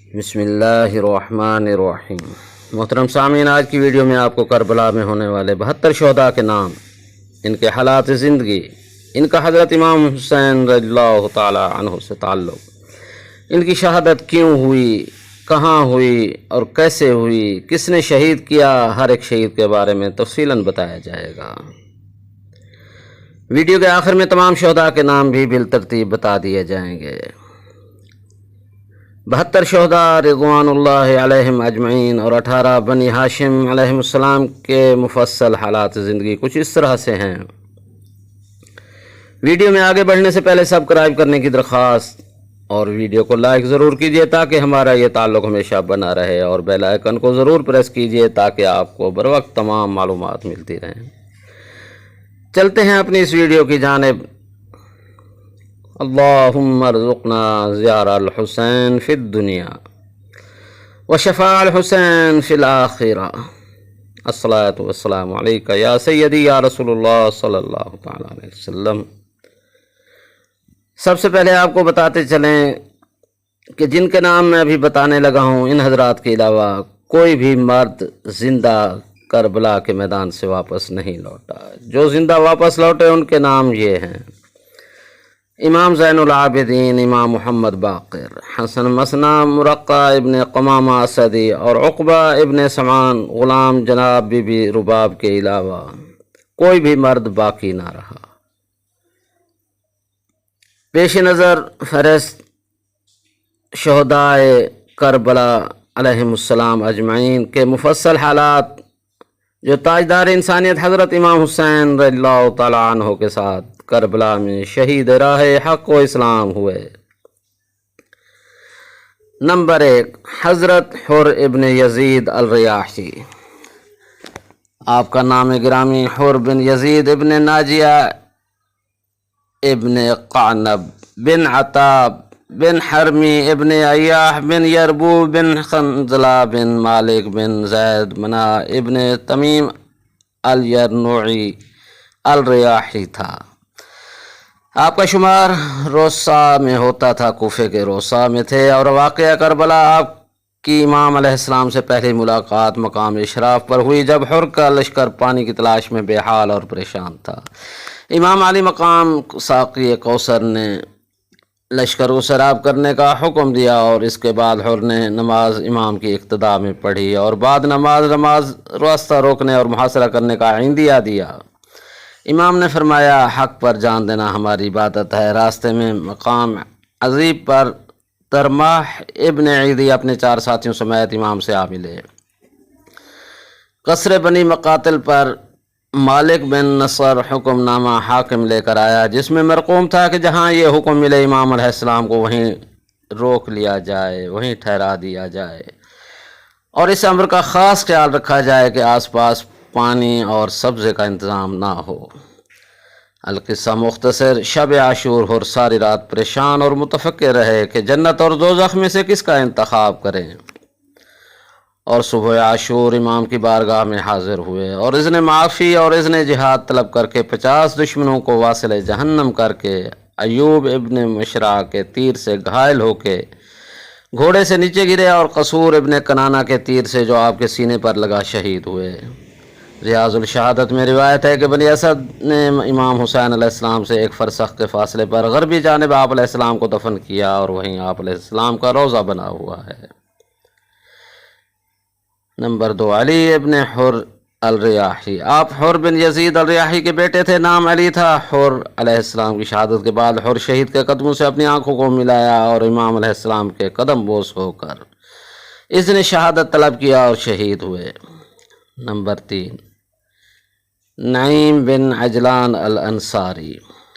بسم اللہ الرحمن الرحیم۔ محترم سامعین، آج کی ویڈیو میں آپ کو کربلا میں ہونے والے 72 شہداء کے نام، ان کے حالات زندگی، ان کا حضرت امام حسین رضی اللہ تعالی عنہ سے تعلق، ان کی شہادت کیوں ہوئی، کہاں ہوئی اور کیسے ہوئی، کس نے شہید کیا، ہر ایک شہید کے بارے میں تفصیلاً بتایا جائے گا۔ ویڈیو کے آخر میں تمام شہداء کے نام بھی بالترتیب بتا دیے جائیں گے۔ 72 شہداء رضوان اللہ علیہم اجمعین اور 18 بنی ہاشم علیہم السلام کے مفصل حالات زندگی کچھ اس طرح سے ہیں۔ ویڈیو میں آگے بڑھنے سے پہلے سبسکرائب کرنے کی درخواست اور ویڈیو کو لائک ضرور کیجیے تاکہ ہمارا یہ تعلق ہمیشہ بنا رہے، اور بیل آئیکن کو ضرور پریس کیجیے تاکہ آپ کو بر وقت تمام معلومات ملتی رہیں۔ چلتے ہیں اپنی اس ویڈیو کی جانب۔ اللہم ارزقنا زیار الحسین فی الدنیا وشفاء الحسین فی الآخرہ، الصلاۃ والسلام علیکہ یا سیدی یا رسول اللہ صلی اللہ تعالی علیہ وسلم۔ سب سے پہلے آپ کو بتاتے چلیں کہ جن کے نام میں ابھی بتانے لگا ہوں، ان حضرات کے علاوہ کوئی بھی مرد زندہ کربلا کے میدان سے واپس نہیں لوٹا۔ جو زندہ واپس لوٹے ان کے نام یہ ہیں: امام زین العابدین، امام محمد باقر، حسن مثنی مرقع ابن قمامہ اسدی اور عقبہ ابن سمان غلام جناب بی بی رباب کے علاوہ کوئی بھی مرد باقی نہ رہا۔ پیش نظر فہرست شہداء کربلا علیہم السلام اجمعین کے مفصل حالات جو تاجدار انسانیت حضرت امام حسین رضی اللہ تعالیٰ عنہ کے ساتھ کربلا میں شہید راہ حق و اسلام ہوئے۔ نمبر 1، حضرت حر ابن یزید الریاحی۔ آپ کا نام گرامی حر بن یزید ابن ناجیہ ابن قعنب بن عتاب بن حرمی ابن عیاح بن یربو بن خنزلہ بن مالک بن زید منا ابن تمیم الیرنوعی الریاحی تھا۔ آپ کا شمار روسا میں ہوتا تھا، کوفے کے روسا میں تھے، اور واقعہ کربلا آپ کی امام علیہ السلام سے پہلی ملاقات مقام اشراف پر ہوئی جب حر کا لشکر پانی کی تلاش میں بے حال اور پریشان تھا۔ امام علی مقام ساقی کوثر نے لشکر کو سیراب کرنے کا حکم دیا، اور اس کے بعد حر نے نماز امام کی اقتداء میں پڑھی اور بعد نماز راستہ روکنے اور محاصرہ کرنے کا عندیہ دیا۔ امام نے فرمایا، حق پر جان دینا ہماری عبادت ہے۔ راستے میں مقام عزیب پر ترماح ابن عیدی اپنے 4 ساتھیوں سمیت امام سے آ ملے۔ قصر بنی مقاتل پر مالک بن نصر حکم نامہ حاکم لے کر آیا، جس میں مرقوم تھا کہ جہاں یہ حکم ملے امام علیہ السلام کو وہیں روک لیا جائے، وہیں ٹھہرا دیا جائے، اور اس امر کا خاص خیال رکھا جائے کہ آس پاس پانی اور سبزے کا انتظام نہ ہو۔ القصہ مختصر، شب عاشور حر ساری رات پریشان اور متفکر رہے کہ جنت اور دوزخ میں سے کس کا انتخاب کریں، اور صبح عاشور امام کی بارگاہ میں حاضر ہوئے اور اذن معافی اور اذن جہاد طلب کر کے 50 دشمنوں کو واصل جہنم کر کے ایوب ابن مشرع کے تیر سے گھائل ہو کے گھوڑے سے نیچے گرے، اور قصور ابن کنانہ کے تیر سے جو آپ کے سینے پر لگا شہید ہوئے۔ ریاض الشہادت میں روایت ہے کہ بنی اسد نے امام حسین علیہ السلام سے 1 فرسخ کے فاصلے پر غربی جانب آپ علیہ السلام کو دفن کیا، اور وہیں آپ علیہ السلام کا روضہ بنا ہوا ہے۔ نمبر 2، علی ابن حر الریاحی۔ آپ حر بن یزید الریاحی کے بیٹے تھے، نام علی تھا۔ حر علیہ السلام کی شہادت کے بعد حر شہید کے قدموں سے اپنی آنکھوں کو ملایا اور امام علیہ السلام کے قدم بوس ہو کر اذن شہادت طلب کیا اور شہید ہوئے۔ نمبر 3، نعیم بن عجلان الانصاری۔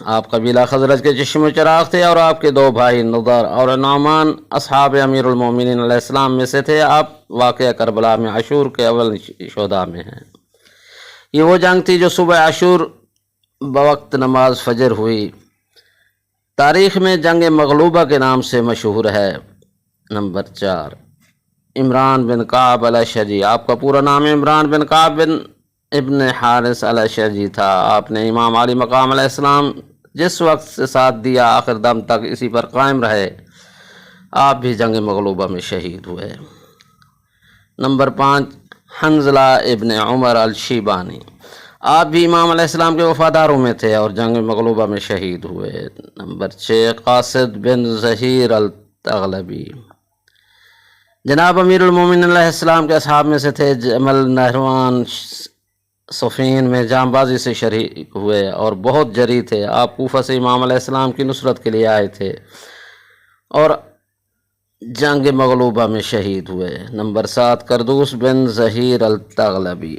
آپ قبیلہ خزرج کے چشم و چراغ تھے، اور آپ کے 2 بھائی نضر اور نعمان اصحاب امیر المومنین علیہ السلام میں سے تھے۔ آپ واقعہ کربلا میں عاشور کے اول شہداء میں ہیں۔ یہ وہ جنگ تھی جو صبح عاشور بوقت نماز فجر ہوئی، تاریخ میں جنگ مغلوبہ کے نام سے مشہور ہے۔ نمبر 4، عمران بن کعب الاشجعی۔ آپ کا پورا نام عمران بن کعب بن ابن حارث الاشجعی تھا۔ آپ نے امام علی مقام علیہ السلام جس وقت سے ساتھ دیا آخر دم تک اسی پر قائم رہے۔ آپ بھی جنگ مغلوبہ میں شہید ہوئے۔ نمبر 5 حنظلہ ابن عمر الشیبانی، آپ بھی امام علیہ السلام کے وفاداروں میں تھے اور جنگ مغلوبہ میں شہید ہوئے۔ نمبر 6 قاصد بن ظہیر التغلبی، جناب امیر المومنین علیہ السلام کے اصحاب میں سے تھے، جمل نہروان صفین میں جام بازی سے شریک ہوئے اور بہت جری تھے۔ آپ کوفہ سے امام علیہ السلام کی نصرت کے لیے آئے تھے اور جنگ مغلوبہ میں شہید ہوئے۔ نمبر 7 کردوس بن ظہیر التغلبی،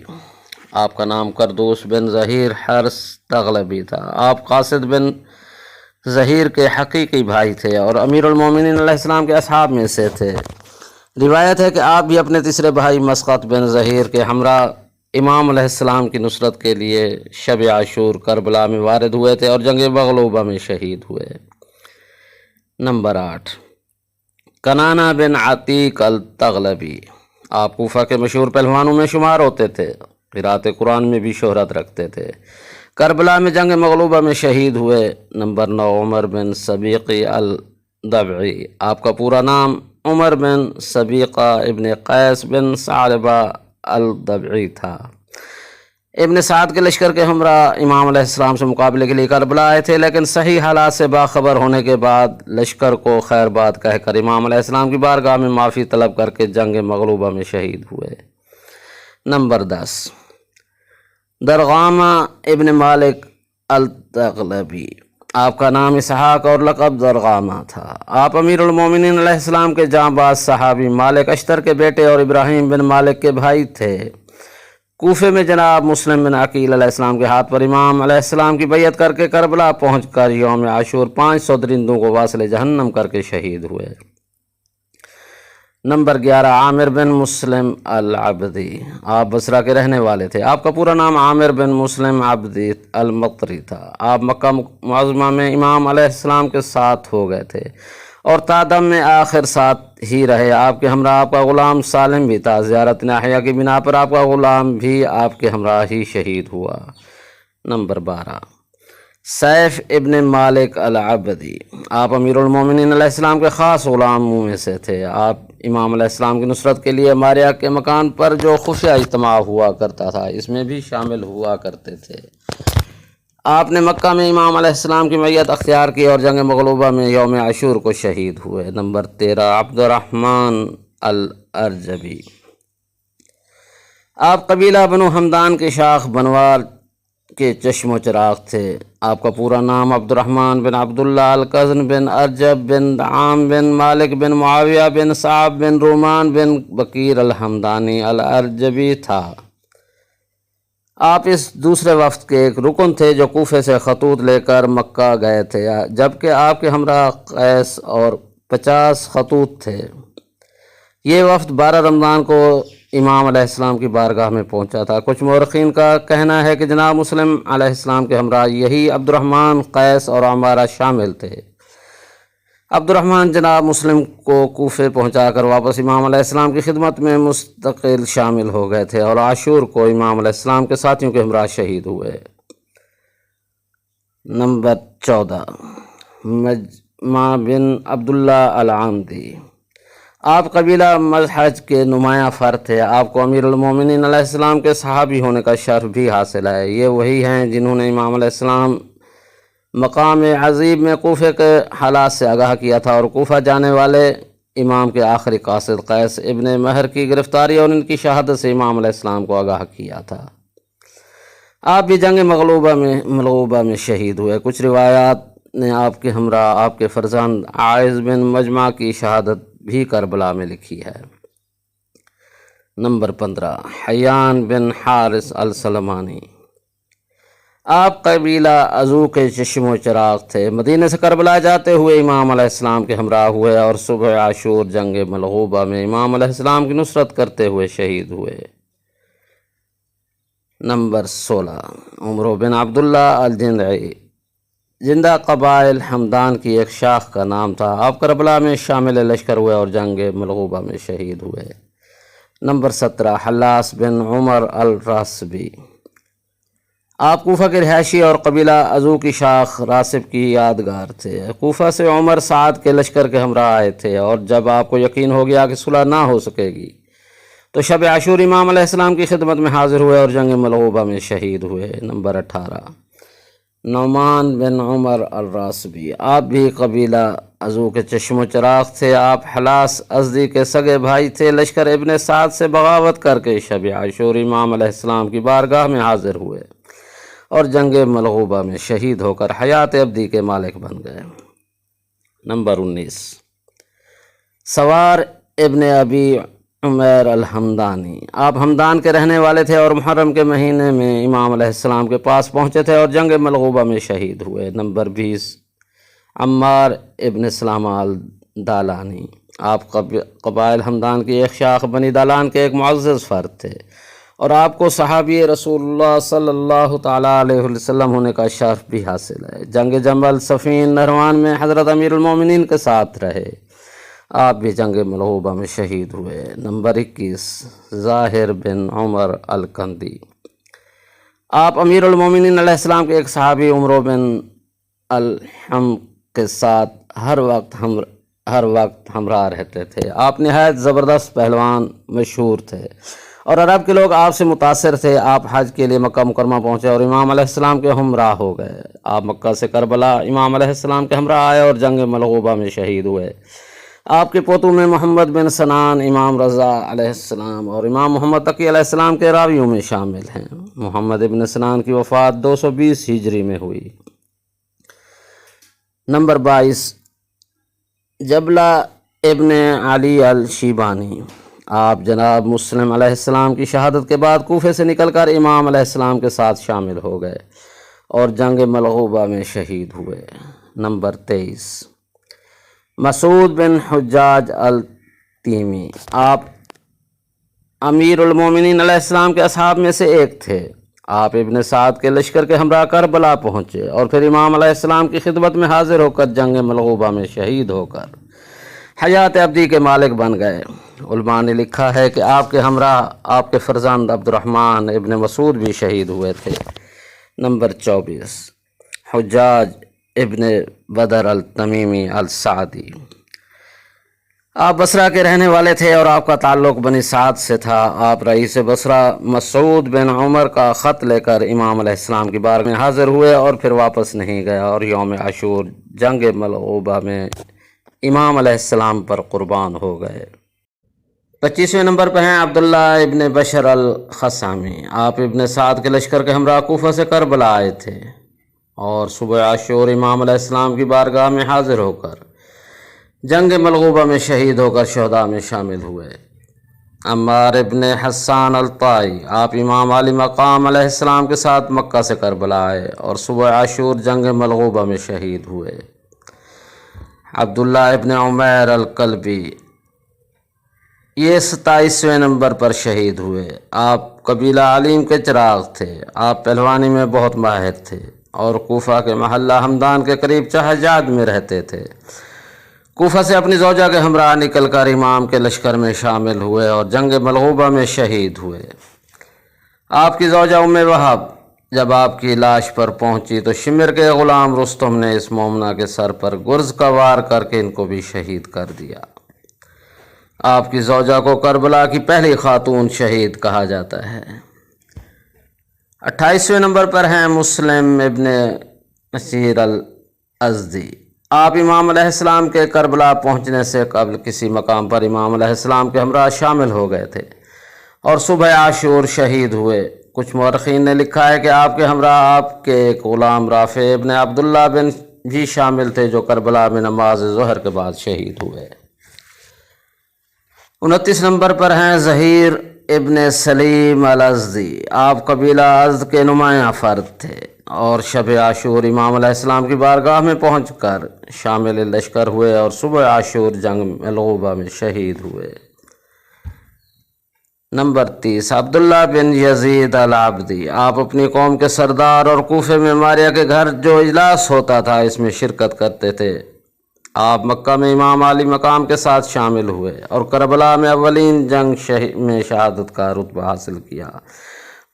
آپ کا نام کردوس بن ظہیر حرس تغلبی تھا۔ آپ قاصد بن ظہیر کے حقیقی بھائی تھے اور امیر المومنین علیہ السلام کے اصحاب میں سے تھے۔ روایت ہے کہ آپ بھی اپنے تیسرے بھائی مسقط بن ظہیر کے ہمراہ امام علیہ السلام کی نصرت کے لیے شب عاشور کربلا میں وارد ہوئے تھے اور جنگ مغلوبہ میں شہید ہوئے۔ نمبر 8 کنانہ بن عتیق التغلبی، آپ کوفہ کے مشہور پہلوانوں میں شمار ہوتے تھے، قرأت قرآن میں بھی شہرت رکھتے تھے، کربلا میں جنگ مغلوبہ میں شہید ہوئے۔ نمبر 9 عمر بن سبیقی الضبعی، آپ کا پورا نام عمر بن سبیقہ ابن قیس بن ثعلبہ الضبعی تھا۔ ابن سعد کے لشکر کے ہمراہ امام علیہ السلام سے مقابلے کے لیے کربلا آئے تھے، لیکن صحیح حالات سے باخبر ہونے کے بعد لشکر کو خیر بات کہہ کر امام علیہ السلام کی بارگاہ میں معافی طلب کر کے جنگ مغلوبہ میں شہید ہوئے۔ نمبر 10 درغامہ ابن مالک التغلبی، آپ کا نام اسحاق اور لقب درغامہ تھا۔ آپ امیر المومنین علیہ السلام کے جانباز صحابی مالک اشتر کے بیٹے اور ابراہیم بن مالک کے بھائی تھے۔ کوفے میں جناب مسلم بن عقیل علیہ السلام کے ہاتھ پر امام علیہ السلام کی بیعت کر کے کربلا پہنچ کر یوم عاشور 500 درندوں کو واصل جہنم کر کے شہید ہوئے۔ نمبر 11 عامر بن مسلم العبدی، آپ بصرہ کے رہنے والے تھے۔ آپ کا پورا نام عامر بن مسلم عبدی المقری تھا۔ آپ مکہ معظمہ میں امام علیہ السلام کے ساتھ ہو گئے تھے اور تادم میں آخر ساتھ ہی رہے۔ آپ کے ہمراہ آپ کا غلام سالم بھی تھا۔ زیارت ناحیہ کی بنا پر آپ کا غلام بھی آپ کے ہمراہ ہی شہید ہوا۔ نمبر 12 سیف ابن مالک العبدی، آپ امیر المومنین علیہ السلام کے خاص غلاموں میں سے تھے۔ آپ امام علیہ السلام کی نصرت کے لیے ماریہ کے مکان پر جو خفیہ اجتماع ہوا کرتا تھا اس میں بھی شامل ہوا کرتے تھے۔ آپ نے مکہ میں امام علیہ السلام کی معیت اختیار کی اور جنگ مغلوبہ میں یوم عاشور کو شہید ہوئے۔ نمبر 13 عبد الرحمن الارجبی، آپ قبیلہ بنو حمدان کے شاخ بنوار کے چشم و چراغ تھے۔ آپ کا پورا نام عبد الرحمن بن عبداللہ القزن بن ارجب بن دعام بن مالک بن معاویہ بن صعب بن رومان بن بکیر الحمدانی الارجبی تھا۔ آپ اس دوسرے وفد کے ایک رکن تھے جو کوفے سے خطوط لے کر مکہ گئے تھے، جبکہ آپ کے ہمراہ قیس اور 50 خطوط تھے۔ یہ وفد 12 رمضان کو امام علیہ السلام کی بارگاہ میں پہنچا تھا۔ کچھ مورخین کا کہنا ہے کہ جناب مسلم علیہ السلام کے ہمراہ یہی عبد الرحمن، قیس اور عمارہ شامل تھے۔ عبد الرحمن جناب مسلم کو کوفے پہنچا کر واپس امام علیہ السلام کی خدمت میں مستقل شامل ہو گئے تھے اور عاشور کو امام علیہ السلام کے ساتھیوں کے ہمراہ شہید ہوئے۔ نمبر 14 مجمع بن عبداللہ العامدی، آپ قبیلہ مزحج کے نمایاں فرد تھے۔ آپ کو امیر المومنین علیہ السلام کے صحابی ہونے کا شرف بھی حاصل ہے۔ یہ وہی ہیں جنہوں نے امام علیہ السلام مقام عظیب میں کوفے کے حالات سے آگاہ کیا تھا اور کوفہ جانے والے امام کے آخری قاصد قیس ابن مہر کی گرفتاری اور ان کی شہادت سے امام علیہ السلام کو آگاہ کیا تھا۔ آپ بھی جنگ مغلوبہ میں شہید ہوئے۔ کچھ روایات نے آپ کے ہمراہ آپ کے فرزند عائض بن مجمع کی شہادت بھی کربلا میں لکھی ہے۔ نمبر 15 حیان بن حارث السلمانی، آپ قبیلہ عزو کے چشم و چراغ تھے۔ مدینہ سے کربلا جاتے ہوئے امام علیہ السلام کے ہمراہ ہوئے اور صبح عاشور جنگ مغلوبہ میں امام علیہ السلام کی نصرت کرتے ہوئے شہید ہوئے۔ نمبر 16 عمرو بن عبداللہ الجندعی، زندہ قبائل حمدان کی ایک شاخ کا نام تھا۔ آپ کربلا میں شامل لشکر ہوئے اور جنگ مغلوبہ میں شہید ہوئے۔ نمبر 17 حلاس بن عمر الراسبی، آپ کوفہ کے رہائشی اور قبیلہ عزو کی شاخ راسب کی یادگار تھے۔ کوفہ سے عمر سعد کے لشکر کے ہمراہ آئے تھے، اور جب آپ کو یقین ہو گیا کہ صلح نہ ہو سکے گی تو شب عاشور امام علیہ السلام کی خدمت میں حاضر ہوئے اور جنگ ملغوبہ میں شہید ہوئے۔ نمبر 18 نعمان بن عمر الراسبی، آپ بھی قبیلہ عزو کے چشم و چراغ تھے۔ آپ حلاس ازدی کے سگے بھائی تھے۔ لشکر ابن سعد سے بغاوت کر کے شب عاشور امام علیہ السلام کی بارگاہ میں حاضر ہوئے اور جنگ ملغوبہ میں شہید ہو کر حیات ابدی کے مالک بن گئے۔ نمبر 19 سوار ابن ابی عمیر الحمدانی، آپ ہمدان کے رہنے والے تھے اور محرم کے مہینے میں امام علیہ السلام کے پاس پہنچے تھے اور جنگ ملغوبہ میں شہید ہوئے۔ نمبر 20 عمار ابن سلامہ الدالانی، آپ قبائل ہمدان کی ایک شاخ بنی دالان کے ایک معزز فرد تھے، اور آپ کو صحابی رسول اللہ صلی اللہ تعالیٰ علیہ وسلم ہونے کا شرف بھی حاصل ہے۔ جنگ جمل، صفین، نہروان میں حضرت امیر المومنین کے ساتھ رہے۔ آپ بھی جنگ ملغوبہ میں شہید ہوئے۔ نمبر 21 ظاہر بن عمر الکندی، آپ امیر المومنین علیہ السلام کے ایک صحابی عمرو بن الحم کے ساتھ ہر وقت ہمراہ رہتے تھے۔ آپ نہایت زبردست پہلوان مشہور تھے، اور عرب کے لوگ آپ سے متاثر تھے۔ آپ حج کے لیے مکہ مکرمہ پہنچے اور امام علیہ السلام کے ہمراہ ہو گئے۔ آپ مکہ سے کربلا امام علیہ السلام کے ہمراہ آئے اور جنگ ملغوبہ میں شہید ہوئے۔ آپ کے پوتوں میں محمد بن سنان، امام رضا علیہ السلام اور امام محمد تقی علیہ السلام کے راویوں میں شامل ہیں۔ محمد بن سنان کی وفات 220 ہجری میں ہوئی۔ نمبر 22 جبلہ ابن علی الشیبانی، آپ جناب مسلم علیہ السلام کی شہادت کے بعد کوفے سے نکل کر امام علیہ السلام کے ساتھ شامل ہو گئے اور جنگ ملغوبہ میں شہید ہوئے۔ نمبر 23 مسعود بن حجاج التیمی، آپ امیر المومنین علیہ السلام کے اصحاب میں سے ایک تھے۔ آپ ابن سعد کے لشکر کے ہمراہ کربلا پہنچے اور پھر امام علیہ السلام کی خدمت میں حاضر ہو کر جنگ ملغوبہ میں شہید ہو کر حیات ابدی کے مالک بن گئے۔ علماء نے لکھا ہے کہ آپ کے ہمراہ آپ کے فرزند عبد الرحمن ابن مسعود بھی شہید ہوئے تھے۔ نمبر 24 حجاج ابن بدر التمیمی السعدی، آپ بصرہ کے رہنے والے تھے اور آپ کا تعلق بنی سعد سے تھا۔ آپ رئیس بصرہ مسعود بن عمر کا خط لے کر امام علیہ السلام کی بارگاہ میں حاضر ہوئے اور پھر واپس نہیں گئے، اور یوم عاشور جنگ ملغوبہ میں امام علیہ السلام پر قربان ہو گئے۔ 25ویں نمبر پہ ہیں عبداللہ ابن بشر الخثامی، آپ ابن سعد کے لشکر کے ہمراہ کوفہ سے کربلا آئے تھے اور صبح عاشور امام علیہ السلام کی بارگاہ میں حاضر ہو کر جنگ ملغوبہ میں شہید ہو کر شہداء میں شامل ہوئے۔ عمار ابن حسان الطائی، آپ امام علی مقام علیہ السلام کے ساتھ مکہ سے کربلا آئے اور صبح عاشور جنگ ملغوبہ میں شہید ہوئے۔ عبداللہ ابن عمیر الکلبی، یہ 27ویں نمبر پر شہید ہوئے۔ آپ قبیلہ علیم کے چراغ تھے۔ آپ پہلوانی میں بہت ماہر تھے اور کوفہ کے محلہ ہمدان کے قریب چہجاد میں رہتے تھے۔ کوفہ سے اپنی زوجہ کے ہمراہ نکل کر امام کے لشکر میں شامل ہوئے اور جنگ ملغوبہ میں شہید ہوئے۔ آپ کی زوجہ ام وہب جب آپ کی لاش پر پہنچی تو شمر کے غلام رستم نے اس مومنہ کے سر پر گرز کا وار کر کے ان کو بھی شہید کر دیا۔ آپ کی زوجہ کو کربلا کی پہلی خاتون شہید کہا جاتا ہے۔ 28ویں نمبر پر ہیں مسلم ابن نصیر الازدی، آپ امام علیہ السلام کے کربلا پہنچنے سے قبل کسی مقام پر امام علیہ السلام کے ہمراہ شامل ہو گئے تھے اور صبح عاشور شہید ہوئے۔ کچھ مورخین نے لکھا ہے کہ آپ کے ہمراہ آپ کے ایک غلام رافع ابن عبداللہ بن بھی شامل تھے جو کربلا میں نماز ظہر کے بعد شہید ہوئے۔ 29 نمبر پر ہیں ظہیر ابن سلیم الازدی، آپ قبیلہ ازد کے نمایاں فرد تھے اور شب عاشور امام علیہ السلام کی بارگاہ میں پہنچ کر شامل لشکر ہوئے اور صبح عاشور جنگ ملغوبہ میں شہید ہوئے۔ نمبر 30 عبداللہ بن یزید العابدی، آپ اپنی قوم کے سردار اور کوفے میں ماریہ کے گھر جو اجلاس ہوتا تھا اس میں شرکت کرتے تھے۔ آپ مکہ میں امام علی مقام کے ساتھ شامل ہوئے اور کربلا میں اولین جنگ میں شہادت کا رتبہ حاصل کیا۔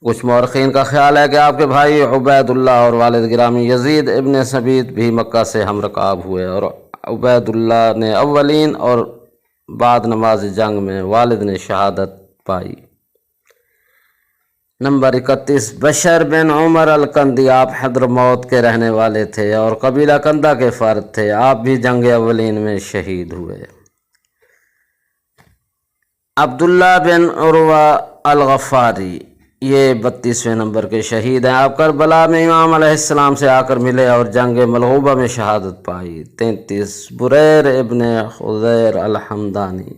کچھ مورخین کا خیال ہے کہ آپ کے بھائی عبید اللہ اور والد گرامی یزید ابن ثبیت بھی مکہ سے ہم رکاب ہوئے، اور عبید اللہ نے اولین اور بعد نماز جنگ میں والد نے شہادت پائی۔ نمبر 31، بشر بن عمر الکندی، آپ حضرموت کے رہنے والے تھے اور قبیلہ کندہ کے فرد تھے، آپ بھی جنگ اولین میں شہید ہوئے۔ عبداللہ بن عروہ الغفاری، یہ 32ویں نمبر کے شہید ہیں، آپ کربلا میں امام علیہ السلام سے آ کر ملے اور جنگ ملغوبہ میں شہادت پائی۔ 33، بریر ابن خضیر الحمدانی،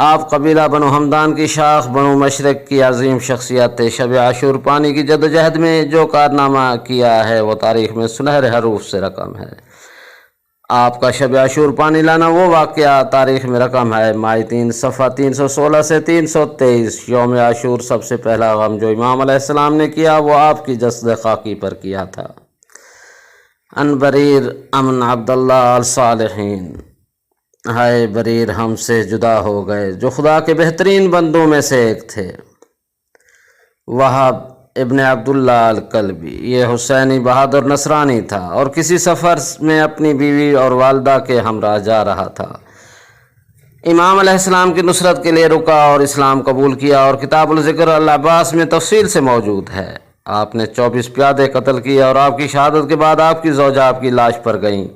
آپ قبیلہ بنو حمدان کی شاخ بنو مشرق کی عظیم شخصیت تھے۔ شب عاشور پانی کی جدوجہد میں جو کارنامہ کیا ہے وہ تاریخ میں سنہرے حروف سے رقم ہے۔ آپ کا شب عاشور پانی لانا وہ واقعہ تاریخ میں رقم ہے۔ مائی 3 صفحہ 316 سے 323۔ یوم عاشور سب سے پہلا غم جو امام علیہ السلام نے کیا وہ آپ کی جسد خاکی پر کیا تھا۔ ان بریر امن عبداللہ الصالحین، ہائے بریر ہم سے جدا ہو گئے جو خدا کے بہترین بندوں میں سے ایک تھے۔ وہاب ابن عبداللہ الکلبی، یہ حسینی بہادر نصرانی تھا اور کسی سفر میں اپنی بیوی اور والدہ کے ہمراہ جا رہا تھا۔ امام علیہ السلام کی نصرت کے لیے رکا اور اسلام قبول کیا، اور کتاب الذکر العباس میں تفصیل سے موجود ہے۔ آپ نے 24 پیادے قتل کیے اور آپ کی شہادت کے بعد آپ کی زوجہ آپ کی لاش پر گئیں،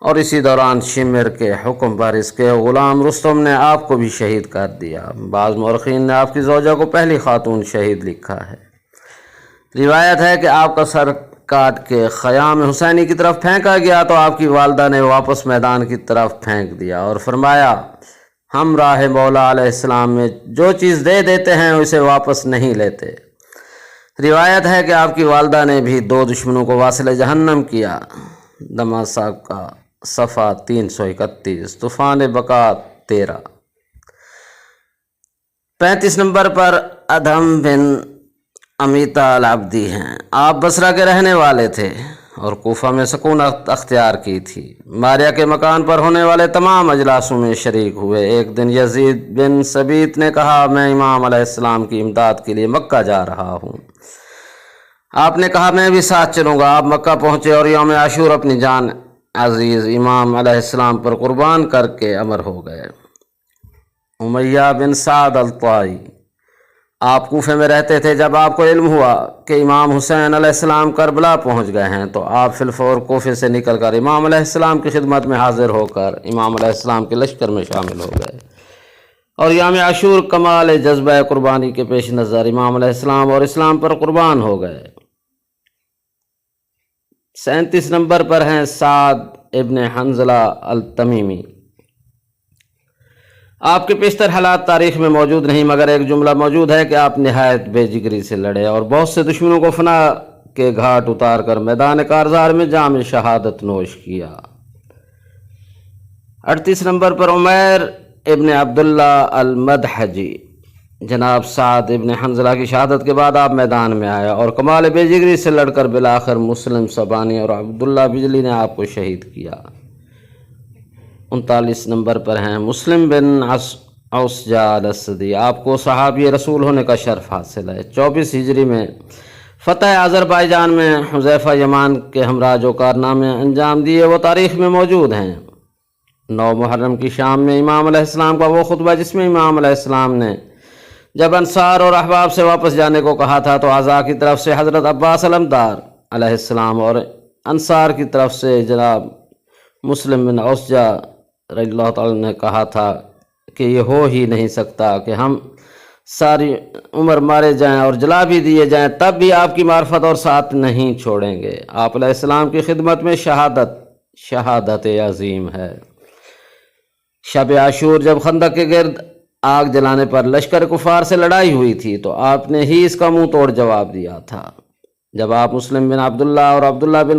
اور اسی دوران شمر کے حکم پر اس کے غلام رستم نے آپ کو بھی شہید کر دیا۔ بعض مورخین نے آپ کی زوجہ کو پہلی خاتون شہید لکھا ہے۔ روایت ہے کہ آپ کا سر کاٹ کے خیام حسینی کی طرف پھینکا گیا تو آپ کی والدہ نے واپس میدان کی طرف پھینک دیا اور فرمایا، ہم راہ مولا علیہ السلام میں جو چیز دے دیتے ہیں اسے واپس نہیں لیتے۔ روایت ہے کہ آپ کی والدہ نے بھی 2 دشمنوں کو واصل جہنم کیا۔ دماغ صاحب کا صفحہ 331۔ طوفان بقا 13۔ 35 نمبر پر ادھم بن امیتا العبدی ہیں، آپ بصرہ کے رہنے والے تھے اور کوفہ میں سکونت اختیار کی تھی۔ ماریہ کے مکان پر ہونے والے تمام اجلاسوں میں شریک ہوئے۔ ایک دن یزید بن ثبیت نے کہا، میں امام علیہ السلام کی امداد کے لیے مکہ جا رہا ہوں۔ آپ نے کہا، میں بھی ساتھ چلوں گا۔ آپ مکہ پہنچے اور یوم عاشور اپنی جان عزیز امام علیہ السلام پر قربان کر کے امر ہو گئے۔ امیہ بن سعد الطائی، آپ کوفے میں رہتے تھے۔ جب آپ کو علم ہوا کہ امام حسین علیہ السلام کربلا پہنچ گئے ہیں تو آپ فی الفور کوفے سے نکل کر امام علیہ السلام کی خدمت میں حاضر ہو کر امام علیہ السلام کے لشکر میں شامل ہو گئے، اور یوم عاشور کمال جذبہ قربانی کے پیش نظر امام علیہ السلام اور اسلام پر قربان ہو گئے۔ 37 نمبر پر ہیں سعد ابن حنظلہ التمیمی، آپ کے پیشتر حالات تاریخ میں موجود نہیں، مگر ایک جملہ موجود ہے کہ آپ نہایت بے جگری سے لڑے اور بہت سے دشمنوں کو فنا کے گھاٹ اتار کر میدان کارزار میں جام شہادت نوش کیا۔ 38 نمبر پر عمیر ابن عبداللہ المدحجی، جناب سعد ابن حنظلہ کی شہادت کے بعد آپ میدان میں آئے اور کمال بے جگری سے لڑ کر بالآخر مسلم سبانی اور عبداللہ بجلی نے آپ کو شہید کیا۔ 39 نمبر پر ہیں مسلم بن عوسجہ الاسدی، آپ کو صحابی رسول ہونے کا شرف حاصل ہے۔ 24 ہجری میں فتح آذربائیجان میں حذیفہ یمان کے ہمراہ جو کارنامے انجام دیے وہ تاریخ میں موجود ہیں۔ 9 محرم کی شام میں امام علیہ السلام کا وہ خطبہ جس میں امام علیہ السلام نے جب انصار اور احباب سے واپس جانے کو کہا تھا تو اعضاء کی طرف سے حضرت عباس علمدار علیہ السلام اور انصار کی طرف سے جناب مسلم بن عوسجہ رضی اللہ تعالیٰ نے کہا تھا کہ یہ ہو ہی نہیں سکتا کہ ہم ساری عمر مارے جائیں اور جلا بھی دیے جائیں، تب بھی آپ کی معرفت اور ساتھ نہیں چھوڑیں گے۔ آپ علیہ السلام کی خدمت میں شہادت عظیم ہے۔ شب عاشور جب خندق کے گرد آگ جلانے پر لشکر کفار سے لڑائی ہوئی تھی تو آپ نے ہی اس کا منہ توڑ جواب دیا تھا۔ جب آپ مسلم بن عبداللہ اور عبداللہ بن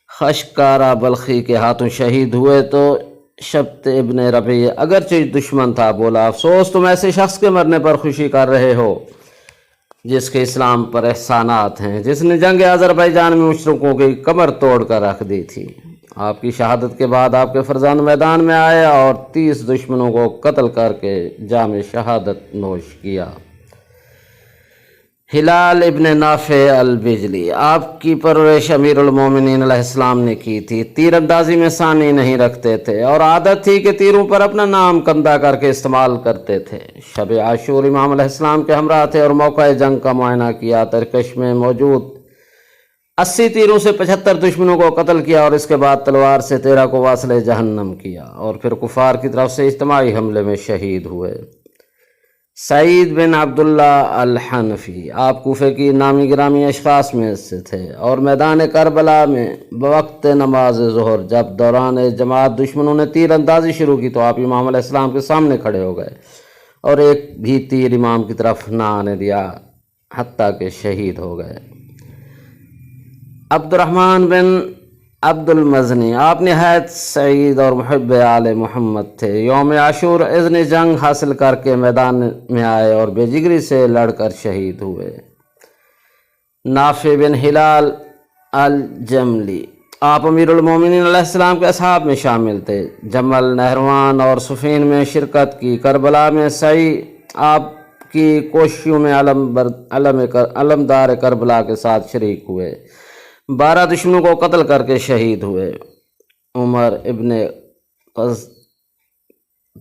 خشکارہ بلخی کے ہاتھوں شہید ہوئے تو شبت ابن ربیع اگرچہ دشمن تھا بولا، افسوس تم ایسے شخص کے مرنے پر خوشی کر رہے ہو جس کے اسلام پر احسانات ہیں، جس نے جنگ آذربائیجان میں مشرکوں کی کمر توڑ کر رکھ دی تھی۔ آپ کی شہادت کے بعد آپ کے فرزند میدان میں آئے اور 30 دشمنوں کو قتل کر کے جام شہادت نوش کیا۔ ہلال ابن نافع البجلی، آپ کی پرورش امیر المومنین علیہ السلام نے کی تھی۔ تیر اندازی میں ثانی نہیں رکھتے تھے اور عادت تھی کہ تیروں پر اپنا نام کندہ کر کے استعمال کرتے تھے۔ شب عاشور امام علیہ السلام کے ہمراہ تھے اور موقع جنگ کا معائنہ کیا۔ ترکش میں موجود 80 تیروں سے 75 دشمنوں کو قتل کیا اور اس کے بعد تلوار سے 13 کو واصل جہنم کیا اور پھر کفار کی طرف سے اجتماعی حملے میں شہید ہوئے۔ سعید بن عبداللہ الحنفی، آپ کوفے کی نامی گرامی اشخاص میں سے تھے اور میدان کربلا میں بوقت نماز ظہر جب دوران جماعت دشمنوں نے تیر اندازی شروع کی تو آپ امام علیہ السلام کے سامنے کھڑے ہو گئے اور ایک بھی تیر امام کی طرف نہ آنے دیا حتیٰ کہ شہید ہو گئے۔ عبد الرحمن بن عبد المزنی، آپ نہایت سعید اور محب آل محمد تھے۔ یوم عاشور اذن جنگ حاصل کر کے میدان میں آئے اور بے جگری سے لڑ کر شہید ہوئے۔ نافع بن ہلال الجملی، آپ امیر المومنین علیہ السلام کے اصحاب میں شامل تھے۔ جمل، نہروان اور صفین میں شرکت کی۔ کربلا میں سعی آپ کی کوششوں میں علمدار کربلا کے ساتھ شریک ہوئے۔ 12 دشمنوں کو قتل کر کے شہید ہوئے۔ عمر ابن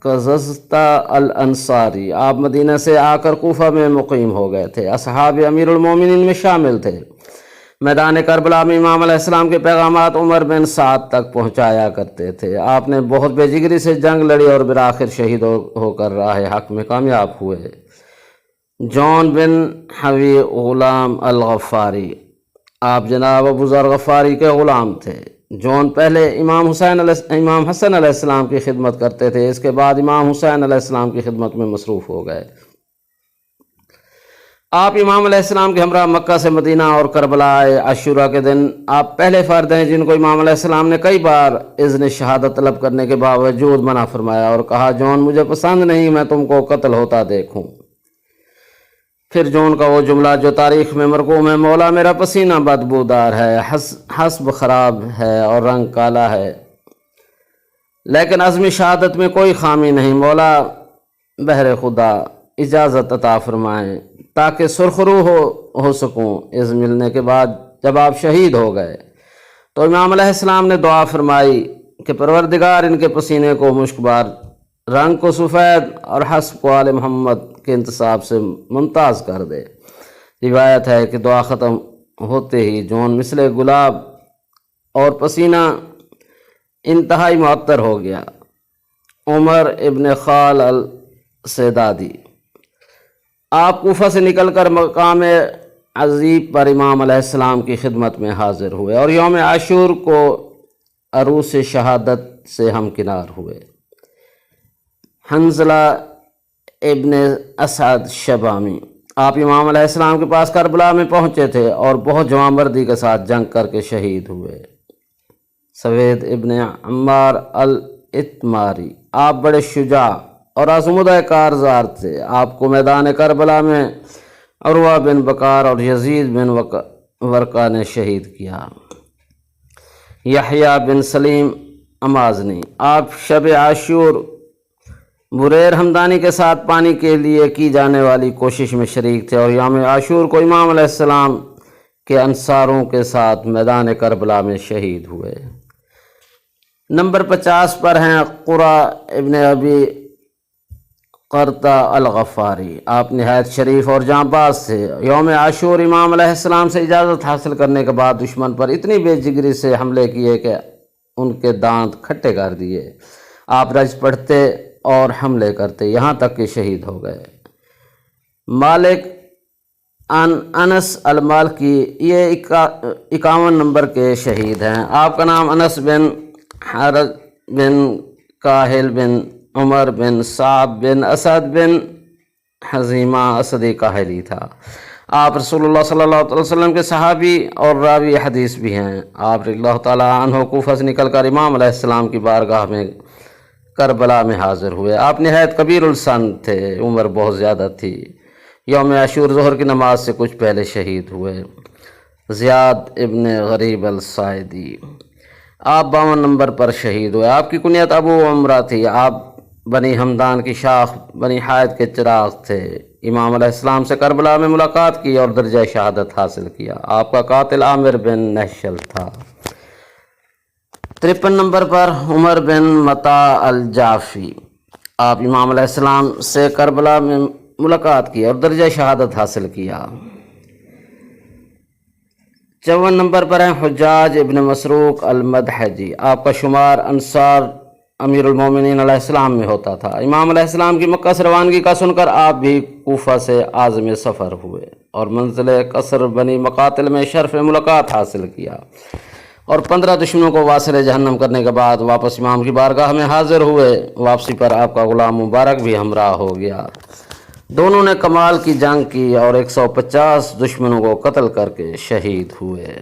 قززتہ الانصاری، آپ مدینہ سے آ کر کوفہ میں مقیم ہو گئے تھے۔ اصحاب امیر المومنین میں شامل تھے۔ میدان کربلا میں امام علیہ السلام کے پیغامات عمر بن سعد تک پہنچایا کرتے تھے۔ آپ نے بہت بے جگری سے جنگ لڑی اور بالآخر شہید ہو کر راہ حق میں کامیاب ہوئے۔ جون بن حوی غلام الغفاری، آپ جناب ابو ذر غفاری کے غلام تھے۔ جون پہلے امام حسن علیہ السلام کی خدمت کرتے تھے، اس کے بعد امام حسین علیہ السلام کی خدمت میں مصروف ہو گئے۔ آپ امام علیہ السلام کے ہمراہ مکہ سے مدینہ اور کربلا آئے۔ عاشورہ کے دن آپ پہلے فرد ہیں جن کو امام علیہ السلام نے کئی بار اذن شہادت طلب کرنے کے باوجود منع فرمایا اور کہا جون مجھے پسند نہیں میں تم کو قتل ہوتا دیکھوں۔ پھر جون کا وہ جملہ جو تاریخ میں مرقوم ہے، مولا میرا پسینہ بدبودار ہے، حسب خراب ہے اور رنگ کالا ہے، لیکن عزم شہادت میں کوئی خامی نہیں۔ مولا بہر خدا اجازت عطا فرمائیں تاکہ سرخرو ہو سکوں۔ اس ملنے کے بعد جب آپ شہید ہو گئے تو امام علیہ السلام نے دعا فرمائی کہ پروردگار ان کے پسینے کو مشک بار، رنگ کو سفید اور حسب کو آل محمد کے انتصاب سے ممتاز کر دے۔ روایت ہے کہ دعا ختم ہوتے ہی جون مثل گلاب اور پسینہ انتہائی معطر ہو گیا۔ عمر ابن خال السیدادی، آپ کوفہ سے نکل کر مقام عزیب پر امام علیہ السلام کی خدمت میں حاضر ہوئے اور یوم عاشور کو عروس شہادت سے ہمکنار ہوئے۔ حنظلہ ابن اسعد شبامی، آپ امام علیہ السلام کے پاس کربلا میں پہنچے تھے اور بہت جواں مردی کے ساتھ جنگ کر کے شہید ہوئے۔ سوید ابن عمار الاتماری، آپ بڑے شجاع اور آزمودہ کارزار تھے۔ آپ کو میدان کربلا میں عروہ بن بکار اور یزید بن ورقہ نے شہید کیا۔ یحییٰ بن سلیم امازنی، آپ شب عاشور بریر ہمدانی کے ساتھ پانی کے لیے کی جانے والی کوشش میں شریک تھے اور یوم عاشور کو امام علیہ السلام کے انصاروں کے ساتھ میدان کربلا میں شہید ہوئے۔ نمبر 50 پر ہیں قرہ ابن ابی قرطہ الغفاری، آپ نہایت شریف اور جاں باز تھے۔ یوم عاشور امام علیہ السلام سے اجازت حاصل کرنے کے بعد دشمن پر اتنی بے جگری سے حملے کیے کہ ان کے دانت کھٹے کر دیے۔ آپ رج پڑھتے اور حملے کرتے یہاں تک کہ شہید ہو گئے۔ مالک انس المالکی، یہ 51 نمبر کے شہید ہیں۔ آپ کا نام انس بن حارث بن کاہل بن عمر بن صعب بن اسد بن حزیمہ اسدی کاہلی تھا۔ آپ رسول اللہ صلی اللہ علیہ وسلم کے صحابی اور راوی حدیث بھی ہیں۔ آپ رضی اللہ تعالیٰ عنہ کوفہ سے نکل کر امام علیہ السلام کی بارگاہ میں کربلا میں حاضر ہوئے۔ آپ نہایت کبیر السن تھے، عمر بہت زیادہ تھی۔ یوم عاشور ظہر کی نماز سے کچھ پہلے شہید ہوئے۔ زیاد ابن غریب السائدی، آپ 52 نمبر پر شہید ہوئے۔ آپ کی کنیت ابو عمرہ تھی۔ آپ بنی ہمدان کی شاخ بنی حائد کے چراغ تھے۔ امام علیہ السلام سے کربلا میں ملاقات کی اور درجہ شہادت حاصل کیا۔ آپ کا قاتل عامر بن نحشل تھا۔ 53 نمبر پر عمر بن متا الجعفی، آپ امام علیہ السلام سے کربلا میں ملاقات کی اور درجہ شہادت حاصل کیا۔ 54 نمبر پر ہیں حجاج ابن مسروق المدحجی، آپ کا شمار انصار امیر المومنین علیہ السلام میں ہوتا تھا۔ امام علیہ السلام کی مکہ سے روانگی کا سن کر آپ بھی کوفہ سے عازم سفر ہوئے اور منزل قصر بنی مقاتل میں شرف ملاقات حاصل کیا، اور 15 دشمنوں کو واصل جہنم کرنے کے بعد واپس امام کی بارگاہ میں حاضر ہوئے۔ واپسی پر آپ کا غلام مبارک بھی ہمراہ ہو گیا۔ دونوں نے کمال کی جنگ کی اور 150 دشمنوں کو قتل کر کے شہید ہوئے۔